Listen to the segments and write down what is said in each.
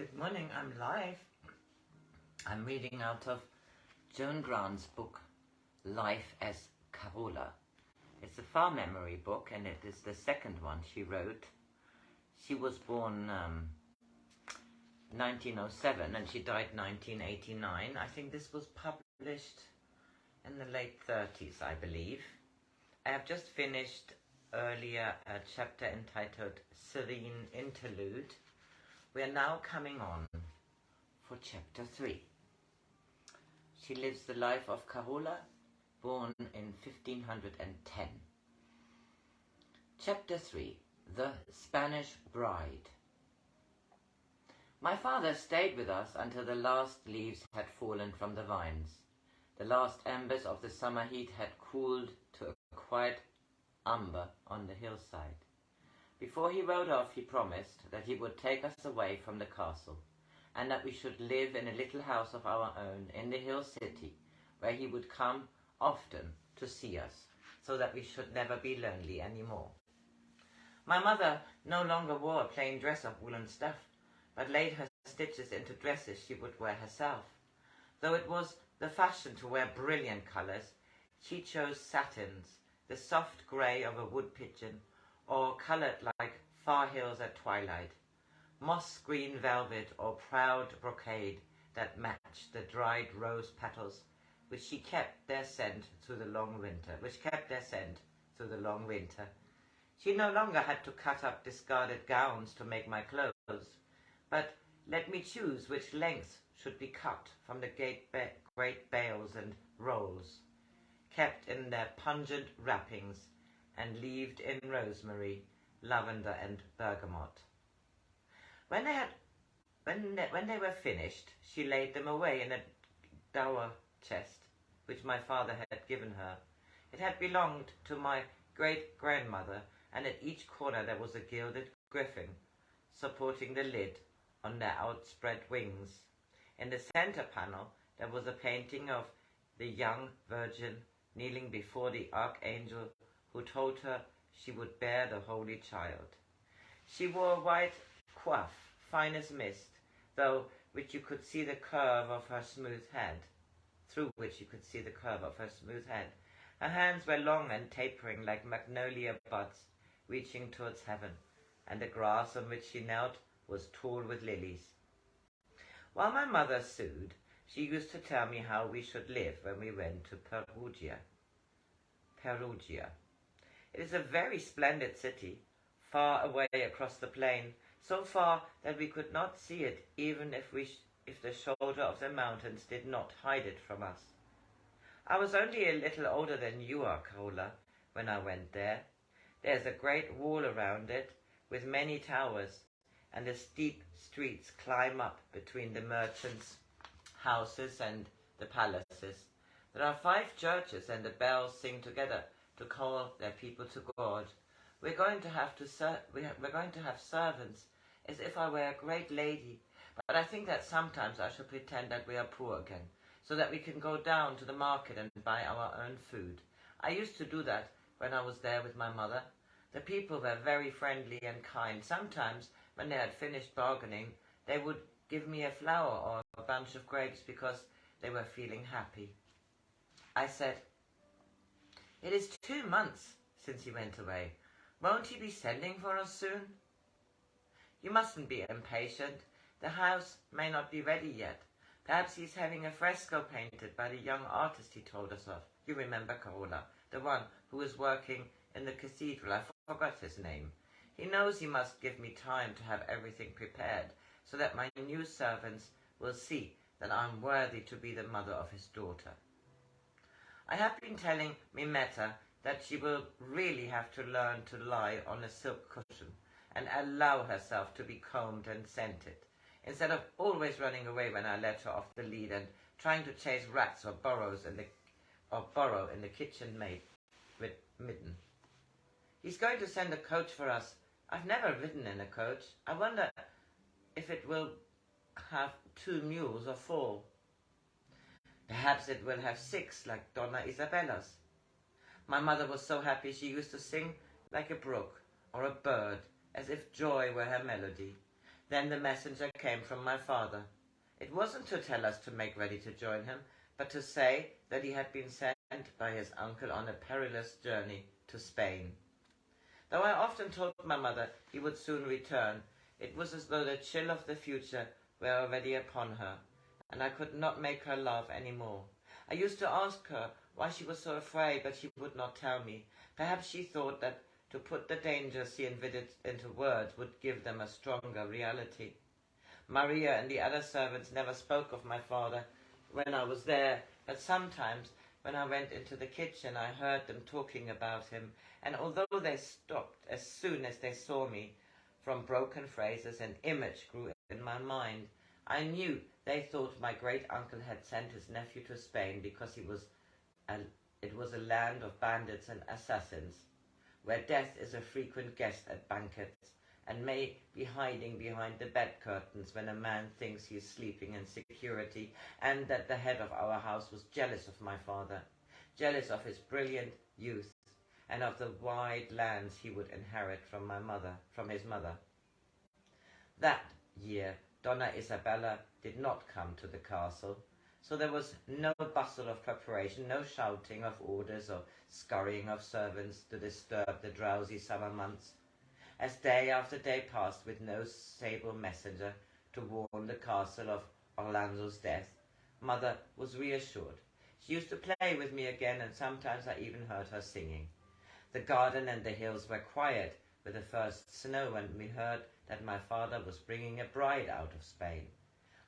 Good morning, I'm live. I'm reading out of Joan Grant's book, Life as Carola. It's a far memory book and it is the second one she wrote. She was born 1907 and she died 1989. I think this was published in the late 30s, I believe. I have just finished earlier a chapter entitled Serene Interlude. We are now coming on for chapter 3. She lives the life of Carola, born in 1510. Chapter 3. The Spanish Bride. My father stayed with us until the last leaves had fallen from the vines. The last embers of the summer heat had cooled to a quiet umber on the hillside. Before he rode off, he promised that he would take us away from the castle, and that we should live in a little house of our own in the hill city, where he would come often to see us, so that we should never be lonely any more. My mother no longer wore a plain dress of woolen stuff, but laid her stitches into dresses she would wear herself. Though it was the fashion to wear brilliant colours, she chose satins, the soft grey of a wood pigeon, or coloured like far hills at twilight, moss green velvet or proud brocade that matched the dried rose petals, which kept their scent through the long winter. She no longer had to cut up discarded gowns to make my clothes, but let me choose which lengths should be cut from the great bales and rolls, kept in their pungent wrappings and leaved in rosemary, lavender and bergamot. When they were finished, she laid them away in a dower chest which my father had given her. It had belonged to my great-grandmother, and at each corner there was a gilded griffin supporting the lid on their outspread wings. In the centre panel there was a painting of the young Virgin kneeling before the Archangel who told her she would bear the Holy Child. She wore a white coif, fine as mist, through which you could see the curve of her smooth head. Her hands were long and tapering like magnolia buds reaching towards heaven, and the grass on which she knelt was tall with lilies. While my mother sewed, she used to tell me how we should live when we went to Perugia. It is a very splendid city, far away across the plain, so far that we could not see it even if the shoulder of the mountains did not hide it from us. I was only a little older than you are, Carola, when I went there. There's a great wall around it, with many towers, and the steep streets climb up between the merchants' houses and the palaces. There are 5 churches, and the bells sing together to call their people to God. We're going to have servants, as if I were a great lady, but I think that sometimes I shall pretend that we are poor again, so that we can go down to the market and buy our own food. I used to do that when I was there with my mother. The people were very friendly and kind. Sometimes, when they had finished bargaining, they would give me a flower or a bunch of grapes because they were feeling happy. I said, "It is 2 months since he went away. Won't he be sending for us soon?" "You mustn't be impatient. The house may not be ready yet. Perhaps he's having a fresco painted by the young artist he told us of. You remember, Carola, the one who was working in the cathedral. I forgot his name. He knows he must give me time to have everything prepared, so that my new servants will see that I am worthy to be the mother of his daughter. I have been telling Mimetta that she will really have to learn to lie on a silk cushion and allow herself to be combed and scented, instead of always running away when I let her off the lead and trying to chase rats or burrow in the kitchen midden. He's going to send a coach for us. I've never ridden in a coach. I wonder if it will have 2 mules or 4. Perhaps it will have 6, like Donna Isabella's. My mother was so happy she used to sing like a brook or a bird, as if joy were her melody. Then the messenger came from my father. It wasn't to tell us to make ready to join him, but to say that he had been sent by his uncle on a perilous journey to Spain. Though I often told my mother he would soon return, it was as though the chill of the future were already upon her, and I could not make her laugh any more. I used to ask her why she was so afraid, but she would not tell me. Perhaps she thought that to put the dangers she envisaged into words would give them a stronger reality. Maria and the other servants never spoke of my father when I was there, but sometimes when I went into the kitchen I heard them talking about him, and although they stopped as soon as they saw me, from broken phrases an image grew in my mind. I knew they thought my great-uncle had sent his nephew to Spain because it was a land of bandits and assassins, where death is a frequent guest at banquets, and may be hiding behind the bed curtains when a man thinks he is sleeping in security, and that the head of our house was jealous of my father, jealous of his brilliant youth, and of the wide lands he would inherit from his mother. That year Donna Isabella did not come to the castle, so there was no bustle of preparation, no shouting of orders or scurrying of servants to disturb the drowsy summer months. As day after day passed with no sable messenger to warn the castle of Orlando's death, Mother was reassured. She used to play with me again, and sometimes I even heard her singing. The garden and the hills were quiet with the first snow, and we heard that my father was bringing a bride out of Spain.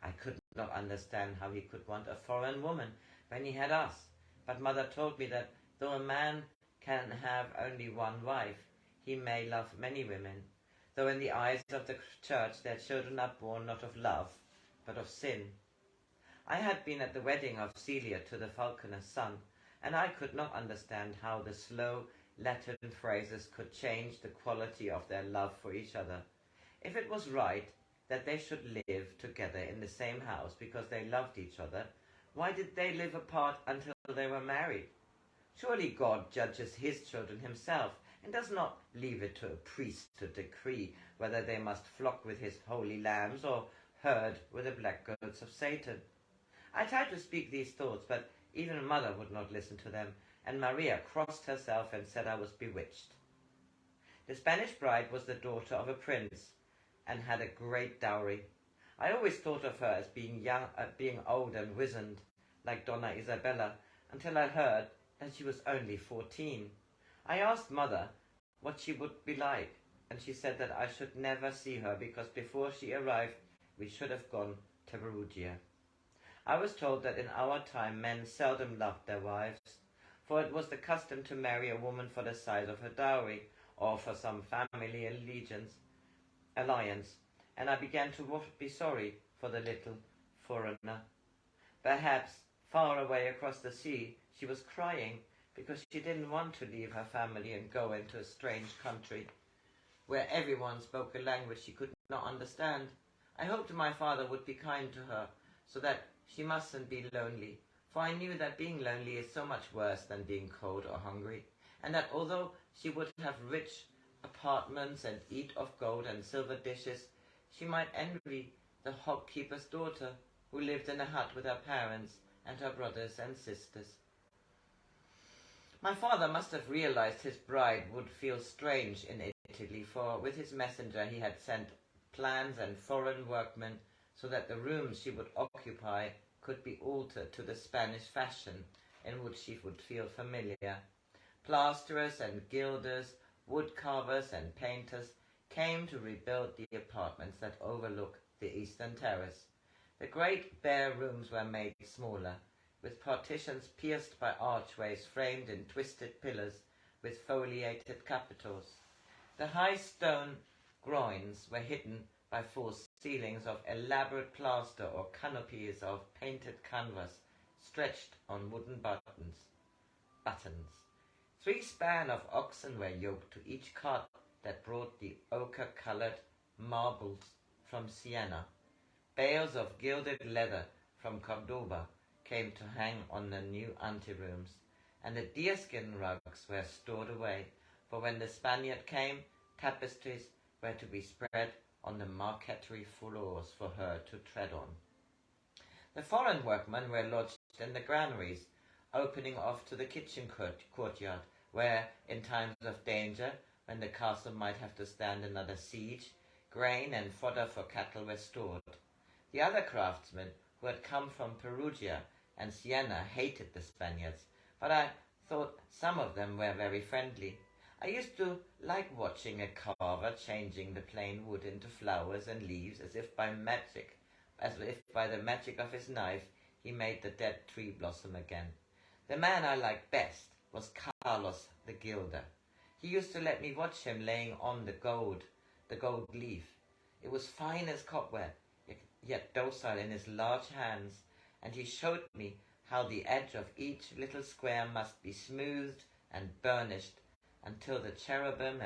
I could not understand how he could want a foreign woman when he had us, but Mother told me that though a man can have only one wife, he may love many women, though in the eyes of the church their children are born not of love, but of sin. I had been at the wedding of Celia to the falconer's son, and I could not understand how the slow Latin phrases could change the quality of their love for each other. If it was right that they should live together in the same house because they loved each other, why did they live apart until they were married? Surely God judges his children himself, and does not leave it to a priest to decree whether they must flock with his holy lambs or herd with the black goats of Satan. I tried to speak these thoughts, but even Mother would not listen to them, and Maria crossed herself and said I was bewitched. The Spanish bride was the daughter of a prince, and had a great dowry. I always thought of her as being old and wizened, like Donna Isabella, until I heard that she was only 14. I asked Mother what she would be like, and she said that I should never see her because before she arrived we should have gone to Perugia. I was told that in our time men seldom loved their wives, for it was the custom to marry a woman for the size of her dowry, or for some family alliance, and I began to be sorry for the little foreigner. Perhaps, far away across the sea, she was crying because she didn't want to leave her family and go into a strange country where everyone spoke a language she could not understand. I hoped my father would be kind to her, so that she mustn't be lonely, for I knew that being lonely is so much worse than being cold or hungry, and that although she would have rich apartments and eat of gold and silver dishes, she might envy the hopkeeper's daughter, who lived in a hut with her parents and her brothers and sisters. My father must have realized his bride would feel strange in Italy, for with his messenger he had sent plans and foreign workmen so that the rooms she would occupy could be altered to the Spanish fashion in which she would feel familiar. Plasterers and gilders, wood carvers and painters came to rebuild the apartments that overlook the eastern terrace. The great bare rooms were made smaller, with partitions pierced by archways framed in twisted pillars with foliated capitals. The high stone groins were hidden by false ceilings of elaborate plaster or canopies of painted canvas stretched on wooden buttons. 3 span of oxen were yoked to each cart that brought the ochre-coloured marbles from Siena. Bales of gilded leather from Cordoba came to hang on the new anterooms, and the deerskin rugs were stored away, for when the Spaniard came, tapestries were to be spread on the marquetry floors for her to tread on. The foreign workmen were lodged in the granaries, opening off to the kitchen courtyard, where, in times of danger, when the castle might have to stand another siege, grain and fodder for cattle were stored. The other craftsmen, who had come from Perugia and Siena, hated the Spaniards, but I thought some of them were very friendly. I used to like watching a carver changing the plain wood into flowers and leaves as if by the magic of his knife he made the dead tree blossom again. The man I liked best was Carlos the gilder. He used to let me watch him laying on the gold leaf. It was fine as cobweb, yet docile in his large hands, and he showed me how the edge of each little square must be smoothed and burnished until the cherubim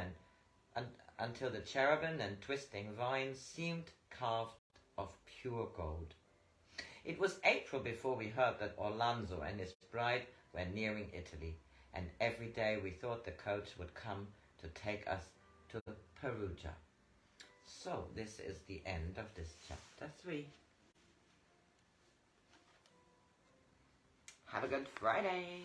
and twisting vines seemed carved of pure gold. It was April before we heard that Orlando and his bride were nearing Italy, and every day we thought the coach would come to take us to Perugia. So this is the end of this chapter 3. Have a good Friday!